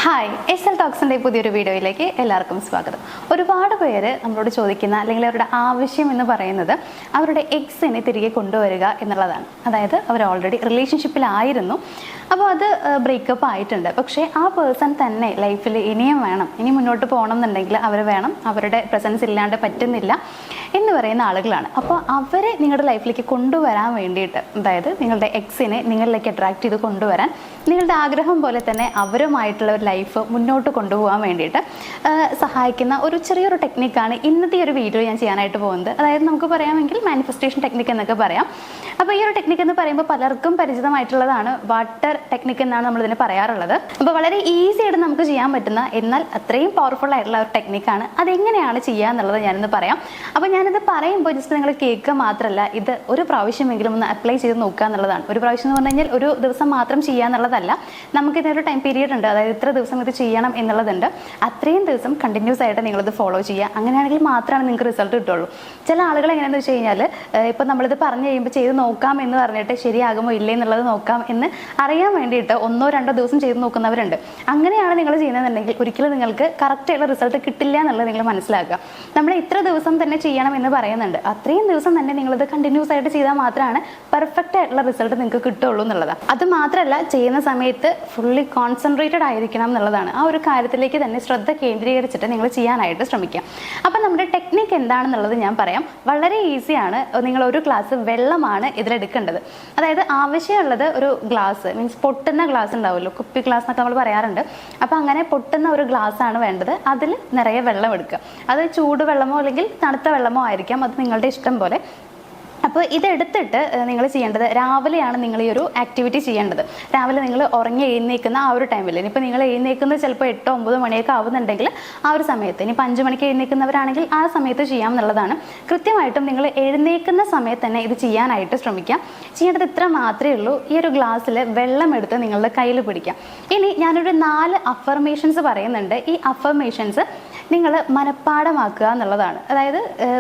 Hi, SL ടോക്സിൻ്റെ പുതിയൊരു വീഡിയോയിലേക്ക് എല്ലാവർക്കും സ്വാഗതം. ഒരുപാട് പേര് നമ്മളോട് ചോദിക്കുന്ന അല്ലെങ്കിൽ അവരുടെ ആവശ്യം എന്ന് പറയുന്നത് അവരുടെ എക്സിനെ തിരികെ കൊണ്ടുവരിക എന്നുള്ളതാണ്. അതായത് അവർ ഓൾറെഡി റിലേഷൻഷിപ്പിലായിരുന്നു, അപ്പോൾ അത് ബ്രേക്കപ്പ് ആയിട്ടുണ്ട്. പക്ഷേ ആ പേഴ്സൺ തന്നെ ലൈഫിൽ ഇനിയും വേണം, ഇനി മുന്നോട്ട് പോകണം എന്നുണ്ടെങ്കിൽ അവർ വേണം, അവരുടെ പ്രസൻസ് ഇല്ലാണ്ട് പറ്റുന്നില്ല എന്ന് പറയുന്ന ആളുകളാണ്. അപ്പോൾ അവരെ നിങ്ങളുടെ ലൈഫിലേക്ക് കൊണ്ടുവരാൻ വേണ്ടിയിട്ട്, അതായത് നിങ്ങളുടെ എക്സിനെ നിങ്ങളിലേക്ക് അട്രാക്ട് ചെയ്ത് കൊണ്ടുവരാൻ നിങ്ങളുടെ ആഗ്രഹം പോലെ തന്നെ അവരുമായിട്ടുള്ള ഒരു ലൈഫ് മുന്നോട്ട് കൊണ്ടുപോകാൻ വേണ്ടിയിട്ട് സഹായിക്കുന്ന ഒരു ചെറിയൊരു ടെക്നിക്കാണ് ഇന്നത്തെ ഒരു വീഡിയോ ഞാൻ ചെയ്യാനായിട്ട് പോകുന്നത്. അതായത് നമുക്ക് പറയാമെങ്കിൽ മാനിഫെസ്റ്റേഷൻ ടെക്നിക്ക് എന്നൊക്കെ പറയാം. അപ്പോൾ ഈ ഒരു ടെക്നിക്ക് എന്ന് പറയുമ്പോൾ പലർക്കും പരിചിതമായിട്ടുള്ളതാണ്. വാട്ടർ ടെക്നിക്ക് എന്നാണ് നമ്മളിതിനെ പറയാറുള്ളത്. അപ്പോൾ വളരെ ഈസി ആയിട്ട് നമുക്ക് ചെയ്യാൻ പറ്റുന്ന, എന്നാൽ അത്രയും പവർഫുൾ ആയിട്ടുള്ള ഒരു ടെക്നിക്കാണ്. അതെങ്ങനെയാണ് ചെയ്യുക എന്നുള്ളത് ഞാനിന്ന് പറയാം. അപ്പോൾ ഞാനിത് പറയുമ്പോൾ ജസ്റ്റ് നിങ്ങൾ കേൾക്കുക മാത്രമല്ല, ഇത് ഒരു പ്രാവശ്യമെങ്കിലും ഒന്ന് അപ്ലൈ ചെയ്ത് നോക്കുക എന്നുള്ളതാണ്. ഒരു പ്രാവശ്യം എന്ന് പറഞ്ഞു കഴിഞ്ഞാൽ ഒരു ദിവസം മാത്രം ചെയ്യുക എന്നുള്ളതല്ല, നമുക്കിതിനൊരു ടൈം പീരീഡ് ഉണ്ട്. അതായത് ഇത്ര ദിവസം ഇത് ചെയ്യണം എന്നുള്ളതുണ്ട്. അത്രയും ദിവസം കണ്ടിന്യൂസ് ആയിട്ട് നിങ്ങളിത് ഫോളോ ചെയ്യുക. അങ്ങനെയാണെങ്കിൽ മാത്രമാണ് നിങ്ങൾക്ക് റിസൾട്ട് കിട്ടുള്ളൂ. ചില ആളുകൾ എങ്ങനെയാണെന്ന് വെച്ച് കഴിഞ്ഞാൽ, ഇപ്പം നമ്മളിത് പറഞ്ഞു കഴിയുമ്പോൾ ചെയ്ത് നോക്കാം എന്ന് പറഞ്ഞിട്ട് ശരിയാകുമോ ഇല്ലേ എന്നുള്ളത് നോക്കാം എന്ന് അറിയാൻ വേണ്ടിയിട്ട് 1-2 ദിവസം ചെയ്ത് നോക്കുന്നവരുണ്ട്. അങ്ങനെയാണ് നിങ്ങൾ ചെയ്യുന്നതെന്നുണ്ടെങ്കിൽ ഒരിക്കലും നിങ്ങൾക്ക് കറക്റ്റായിട്ടുള്ള റിസൾട്ട് കിട്ടില്ല എന്നുള്ളത് നിങ്ങൾ മനസ്സിലാക്കുക. നമ്മൾ ഇത്ര ദിവസം തന്നെ ചെയ്യണം എന്ന് പറയുന്നുണ്ട്. അത്രയും ദിവസം തന്നെ നിങ്ങളിത് കണ്ടിന്യൂസ് ആയിട്ട് ചെയ്താൽ മാത്രമാണ് പെർഫെക്റ്റ് ആയിട്ടുള്ള റിസൾട്ട് നിങ്ങൾക്ക് കിട്ടുള്ളൂ എന്നുള്ളതാണ്. അത് മാത്രമല്ല, ചെയ്യുന്ന സമയത്ത് ഫുള്ളി കോൺസെൻട്രേറ്റഡ് ആയിരിക്കണം എന്നുള്ളതാണ്. ആ ഒരു കാര്യത്തിലേക്ക് തന്നെ ശ്രദ്ധ കേന്ദ്രീകരിച്ചിട്ട് നിങ്ങൾ ചെയ്യാനായിട്ട് ശ്രമിക്കാം. അപ്പം നമ്മുടെ ടെക്നിക്ക് എന്താണെന്നുള്ളത് ഞാൻ പറയാം. വളരെ ഈസിയാണ്. നിങ്ങൾ ഒരു ഗ്ലാസ് വെള്ളമാണ് ഇതിലെടുക്കേണ്ടത്. അതായത് ആവശ്യമുള്ളത് ഒരു ഗ്ലാസ്, മീൻസ് പൊട്ടുന്ന ഗ്ലാസ് ഉണ്ടാവുമല്ലോ, കുപ്പി ഗ്ലാസ് എന്നൊക്കെ നമ്മൾ പറയാറുണ്ട്. അപ്പോൾ അങ്ങനെ പൊട്ടുന്ന ഒരു ഗ്ലാസ് ആണ് വേണ്ടത്. അതിൽ നിറയെ വെള്ളം എടുക്കുക. അത് ചൂട് വെള്ളമോ അല്ലെങ്കിൽ തണുത്ത വെള്ളമോ ആയിരിക്കാം, അത് നിങ്ങളുടെ ഇഷ്ടം പോലെ. അപ്പോൾ ഇതെടുത്തിട്ട് നിങ്ങൾ ചെയ്യേണ്ടത്, രാവിലെയാണ് നിങ്ങൾ ഈ ഒരു ആക്ടിവിറ്റി ചെയ്യേണ്ടത്. രാവിലെ നിങ്ങൾ ഉറങ്ങി എഴുന്നേൽക്കുന്ന ആ ഒരു ടൈമിൽ, ഇനിയിപ്പോൾ നിങ്ങൾ എഴുന്നേൽക്കുന്നത് ചിലപ്പോൾ 8-9 മണിയൊക്കെ ആവുന്നുണ്ടെങ്കിൽ ആ ഒരു സമയത്ത്, ഇനിയിപ്പോൾ 5 മണിക്ക് എഴുന്നേൽക്കുന്നവരാണെങ്കിൽ ആ സമയത്ത് ചെയ്യാം എന്നുള്ളതാണ്. കൃത്യമായിട്ടും നിങ്ങൾ എഴുന്നേൽക്കുന്ന സമയത്ത് തന്നെ ഇത് ചെയ്യാനായിട്ട് ശ്രമിക്കാം. ചെയ്യേണ്ടത് ഇത്ര മാത്രമേ ഉള്ളൂ. ഈ ഒരു ഗ്ലാസ്സിൽ വെള്ളം എടുത്ത് നിങ്ങളുടെ കയ്യിൽ പിടിക്കാം. ഇനി ഞാനൊരു 4 അഫർമേഷൻസ് പറയുന്നുണ്ട്. ഈ അഫർമേഷൻസ് നിങ്ങൾ മനഃപ്പാഠമാക്കുക എന്നുള്ളതാണ്. അതായത്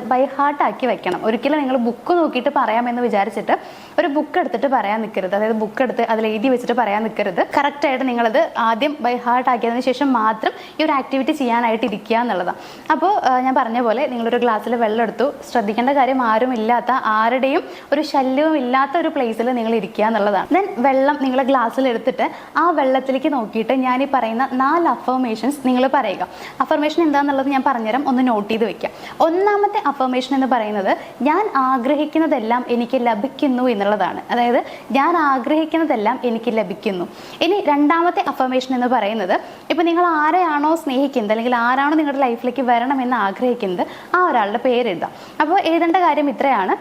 ബൈ ഹാർട്ട് ആക്കി വെക്കണം. ഒരിക്കലും നിങ്ങൾ ബുക്ക് നോക്കിയിട്ട് പറയാമെന്ന് വിചാരിച്ചിട്ട് ഒരു ബുക്ക് എടുത്തിട്ട് പറയാൻ നിൽക്കരുത്. അതായത് ബുക്ക് എടുത്ത് അതിൽ എഴുതി വെച്ചിട്ട് പറയാൻ നിൽക്കരുത്. കറക്റ്റായിട്ട് നിങ്ങളത് ആദ്യം ബൈ ഹാർട്ട് ആക്കിയതിന് ശേഷം മാത്രം ഈ ഒരു ആക്ടിവിറ്റി ചെയ്യാനായിട്ട് ഇരിക്കുക എന്നുള്ളതാണ്. അപ്പോൾ ഞാൻ പറഞ്ഞ പോലെ നിങ്ങളൊരു ഗ്ലാസ്സിൽ വെള്ളം എടുത്തു. ശ്രദ്ധിക്കേണ്ട കാര്യം, ആരും ഇല്ലാത്ത, ആരുടെയും ഒരു ശല്യവും ഇല്ലാത്ത ഒരു പ്ലേസിൽ നിങ്ങൾ ഇരിക്കുക എന്നുള്ളതാണ്. ദെൻ വെള്ളം നിങ്ങൾ ഗ്ലാസ്സിൽ എടുത്തിട്ട് ആ വെള്ളത്തിലേക്ക് നോക്കിയിട്ട് ഞാൻ ഈ പറയുന്ന 4 അഫർമേഷൻസ് നിങ്ങൾ പറയുക. അഫർമേഷൻ എന്താണെന്നുള്ളത് ഞാൻ പറഞ്ഞുതരാം, ഒന്ന് നോട്ട് ചെയ്ത് വെക്കാം. ഒന്നാമത്തെ അഫർമേഷൻ എന്ന് പറയുന്നത്, ഞാൻ ആഗ്രഹിക്കുന്നതെല്ലാം എനിക്ക് ലഭിക്കുന്നു എന്നുള്ളതാണ്. അതായത് ഞാൻ ആഗ്രഹിക്കുന്നതെല്ലാം എനിക്ക് ലഭിക്കുന്നു. ഇനി രണ്ടാമത്തെ അഫർമേഷൻ എന്ന് പറയുന്നത്, ഇപ്പം നിങ്ങൾ ആരെയാണോ സ്നേഹിക്കുന്നത് അല്ലെങ്കിൽ ആരാണോ നിങ്ങളുടെ ലൈഫിലേക്ക് വരണമെന്ന് ആഗ്രഹിക്കുന്നത് ആ ഒരാളുടെ പേര് എഴുതാം. അപ്പോൾ എഴുതേണ്ട കാര്യം ഇത്രയാണ്.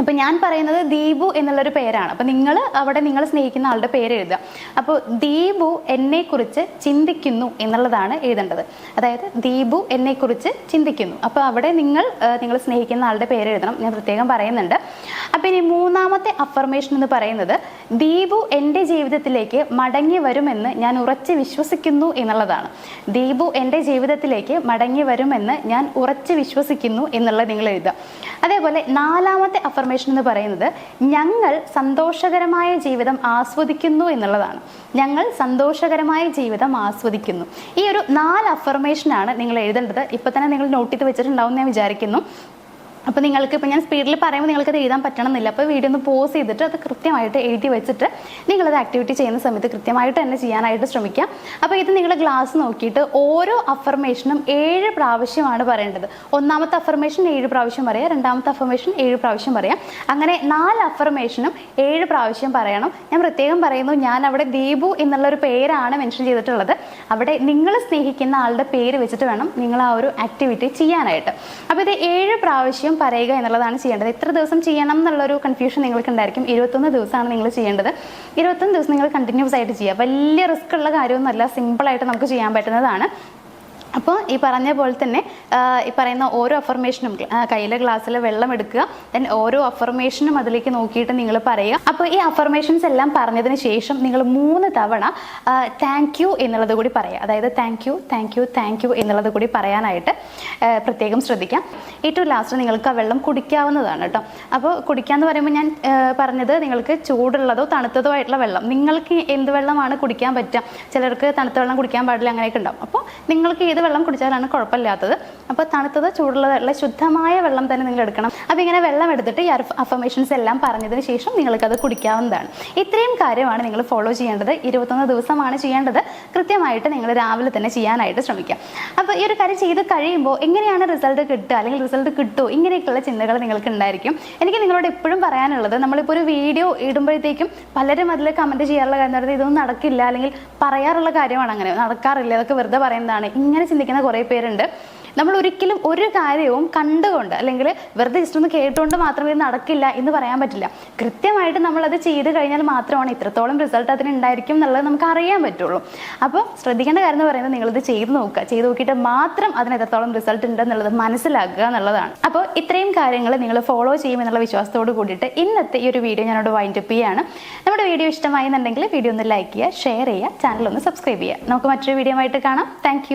ഇപ്പം ഞാൻ പറയുന്നത് ദീപു എന്നുള്ളൊരു പേരാണ്. അപ്പം നിങ്ങൾ അവിടെ നിങ്ങൾ സ്നേഹിക്കുന്ന ആളുടെ പേര് എഴുതുക. അപ്പോൾ ദീപു എന്നെക്കുറിച്ച് ചിന്തിക്കുന്നു എന്നുള്ളതാണ് എഴുതേണ്ടത്. അതായത് ദീപു എന്നെക്കുറിച്ച് ചിന്തിക്കുന്നു. അപ്പോൾ അവിടെ നിങ്ങൾ സ്നേഹിക്കുന്ന ആളുടെ പേര് എഴുതണം. ഞാൻ പ്രത്യേകം പറയുന്നുണ്ട്. അപ്പം ഇനി മൂന്നാമത്തെ അഫർമേഷൻ എന്ന് പറയുന്നത്, ദീപു എൻ്റെ ജീവിതത്തിലേക്ക് മടങ്ങി വരുമെന്ന് ഞാൻ ഉറച്ച് വിശ്വസിക്കുന്നു എന്നുള്ളതാണ്. ദീപു എൻ്റെ ജീവിതത്തിലേക്ക് മടങ്ങി വരുമെന്ന് ഞാൻ ഉറച്ച് വിശ്വസിക്കുന്നു എന്നുള്ളത് നിങ്ങൾ എഴുതുക. അതേപോലെ നാലാമത്തെ അഫർമേഷൻ എന്ന് പറയുന്നത്, ഞങ്ങൾ സന്തോഷകരമായ ജീവിതം ആസ്വദിക്കുന്നു എന്നുള്ളതാണ്. ഞങ്ങൾ സന്തോഷകരമായ ജീവിതം ആസ്വദിക്കുന്നു. ഈ ഒരു 4 അഫർമേഷനാണ് നിങ്ങൾ എഴുതേണ്ടത്. ഇപ്പം തന്നെ നിങ്ങൾ നോട്ട് ചെയ്ത് വെച്ചിട്ടുണ്ടാവും ഞാൻ വിചാരിക്കുന്നു. അപ്പോൾ നിങ്ങൾക്ക് ഇപ്പം ഞാൻ സ്പീഡിൽ പറയുമ്പോൾ നിങ്ങൾക്കത് എഴുതാൻ പറ്റണമെന്നില്ല. അപ്പോൾ വീഡിയോ ഒന്ന് പോസ് ചെയ്തിട്ട് അത് കൃത്യമായിട്ട് എഴുതി വെച്ചിട്ട് നിങ്ങളത് ആക്ടിവിറ്റി ചെയ്യുന്ന സമയത്ത് കൃത്യമായിട്ട് തന്നെ ചെയ്യാനായിട്ട് ശ്രമിക്കുക. അപ്പോൾ ഇത് നിങ്ങൾ ഗ്ലാസ് നോക്കിയിട്ട് ഓരോ അഫർമേഷനും 7 പ്രാവശ്യമാണ് പറയേണ്ടത്. ഒന്നാമത്തെ അഫർമേഷൻ 7 പ്രാവശ്യം പറയാം, രണ്ടാമത്തെ അഫർമേഷൻ 7 പ്രാവശ്യം പറയാം. അങ്ങനെ 4 അഫർമേഷനും 7 പ്രാവശ്യം പറയണം. ഞാൻ പ്രത്യേകം പറയുന്നു, ഞാൻ അവിടെ ദീപു എന്നുള്ളൊരു പേരാണ് മെൻഷൻ ചെയ്തിട്ടുള്ളത്. അവിടെ നിങ്ങൾ സ്നേഹിക്കുന്ന ആളുടെ പേര് വെച്ചിട്ട് വേണം നിങ്ങൾ ആ ഒരു ആക്ടിവിറ്റി ചെയ്യാനായിട്ട്. അപ്പോൾ ഇത് 7 പ്രാവശ്യം പറയുക എന്നുള്ളതാണ് ചെയ്യേണ്ടത്. എത്ര ദിവസം ചെയ്യണം എന്നുള്ളൊരു കൺഫ്യൂഷൻ നിങ്ങൾക്ക് ഉണ്ടായിരിക്കും. 21 ദിവസമാണ് നിങ്ങൾ ചെയ്യേണ്ടത്. 21 ദിവസം നിങ്ങൾ കണ്ടിന്യൂസ് ആയിട്ട് ചെയ്യുക. വലിയ റിസ്ക് ഉള്ള കാര്യമൊന്നുമല്ല, സിമ്പിളായിട്ട് നമുക്ക് ചെയ്യാൻ പറ്റുന്നതാണ്. അപ്പോൾ ഈ പറഞ്ഞ പോലെ തന്നെ ഈ പറയുന്ന ഓരോ അഫർമേഷനും കയ്യിലെ ഗ്ലാസ്സിൽ വെള്ളം എടുക്കുക, ദെൻ ഓരോ അഫർമേഷനും അതിലേക്ക് നോക്കിയിട്ട് നിങ്ങൾ പറയുക. അപ്പോൾ ഈ അഫർമേഷൻസ് എല്ലാം പറഞ്ഞതിന് ശേഷം നിങ്ങൾ 3 തവണ താങ്ക് യു എന്നുള്ളത് കൂടി പറയുക. അതായത് thank you thank you thank you എന്നുള്ളത് കൂടി പറയാനായിട്ട് പ്രത്യേകം ശ്രദ്ധിക്കാം. ഏറ്റവും ലാസ്റ്റ് നിങ്ങൾക്ക് ആ വെള്ളം കുടിക്കാവുന്നതാണ് കേട്ടോ. അപ്പോൾ കുടിക്കാമെന്ന് പറയുമ്പോൾ ഞാൻ പറഞ്ഞത് നിങ്ങൾക്ക് ചൂടുള്ളതോ തണുത്തതോ ആയിട്ടുള്ള വെള്ളം, നിങ്ങൾക്ക് എന്ത് വെള്ളമാണ് കുടിക്കാൻ പറ്റുക. ചിലർക്ക് തണുത്ത വെള്ളം കുടിക്കാൻ പാടില്ല, അങ്ങനെയൊക്കെ ഉണ്ടാവും. അപ്പോൾ നിങ്ങൾക്ക് ഏത് വെള്ളം കുടിച്ചാലാണ് കുഴപ്പമില്ലാത്തത്. അപ്പോൾ തണുത്തതോ ചൂടുള്ളതല്ല ശുദ്ധമായ വെള്ളം തന്നെ നിങ്ങൾ എടുക്കണം. അപ്പോൾ ഇങ്ങനെ വെള്ളം എടുത്തിട്ട് ഈ അഫർമേഷൻസ് എല്ലാം പറഞ്ഞതിന് ശേഷം നിങ്ങൾക്കത് കുടിക്കാവുന്നതാണ്. ഇത്രയും കാര്യമാണ് നിങ്ങൾ ഫോളോ ചെയ്യേണ്ടത്. 21 ദിവസമാണ് ചെയ്യേണ്ടത്. കൃത്യമായിട്ട് നിങ്ങൾ രാവിലെ തന്നെ ചെയ്യാനായിട്ട് ശ്രമിക്കുക. അപ്പോൾ ഈ ഒരു കാര്യം ചെയ്ത് കഴിയുമ്പോൾ എങ്ങനെയാണ് റിസൾട്ട് കിട്ടുക, അല്ലെങ്കിൽ റിസൾട്ട് കിട്ടുമോ, ഇങ്ങനെയൊക്കെയുള്ള ചിന്തകൾ നിങ്ങൾക്ക് ഉണ്ടായിരിക്കും. എനിക്ക് നിങ്ങളോട് എപ്പോഴും പറയാനുള്ളത്, നമ്മളിപ്പോൾ ഒരു വീഡിയോ ഇടുമ്പോഴത്തേക്കും പലരും അതിൽ കമൻറ്റ് ചെയ്യാറുള്ള കാര്യം എന്ന് ഇതൊന്നും നടക്കില്ല, അല്ലെങ്കിൽ പറയാറുള്ള കാര്യമാണ്, അങ്ങനെ നടക്കാറില്ല, അതൊക്കെ വെറുതെ പറയുന്നതാണ്, ഇങ്ങനെ ചിന്തിക്കുന്ന കുറേ പേരുണ്ട്. നമ്മൾ ഒരിക്കലും ഒരു കാര്യവും കണ്ടുകൊണ്ട് അല്ലെങ്കിൽ വെറുതെ ജസ്റ്റ് ഒന്ന് കേട്ടുകൊണ്ട് മാത്രമേ ഇത് നടക്കില്ല എന്ന് പറയാൻ പറ്റില്ല. കൃത്യമായിട്ട് നമ്മളത് ചെയ്ത് കഴിഞ്ഞാൽ മാത്രമാണ് ഇത്രത്തോളം റിസൾട്ട് അതിന് ഉണ്ടായിരിക്കും എന്നുള്ളത് നമുക്ക് അറിയാൻ പറ്റുള്ളൂ. അപ്പോൾ ശ്രദ്ധിക്കേണ്ട കാര്യം എന്ന് പറയുന്നത്, നിങ്ങളിത് ചെയ്ത് നോക്കുക. ചെയ്ത് നോക്കിയിട്ട് മാത്രം അതിന് എത്രത്തോളം റിസൾട്ട് ഉണ്ടെന്നുള്ളത് മനസ്സിലാക്കുക എന്നുള്ളതാണ്. അപ്പോൾ ഇത്രയും കാര്യങ്ങൾ നിങ്ങൾ ഫോളോ ചെയ്യുമെന്നുള്ള വിശ്വാസത്തോട് കൂടിയിട്ട് ഇന്നത്തെ ഈ ഒരു വീഡിയോ ഞാനോട് വൈൻഡപ്പ് ചെയ്യുകയാണ്. നമ്മുടെ വീഡിയോ ഇഷ്ടമായി എന്നുണ്ടെങ്കിൽ വീഡിയോ ഒന്ന് ലൈക്ക് ചെയ്യുക, ഷെയർ ചെയ്യുക, ചാനൽ ഒന്ന് സബ്സ്ക്രൈബ് ചെയ്യുക. നമുക്ക് മറ്റൊരു വീഡിയോ ആയിട്ട് കാണാം. താങ്ക്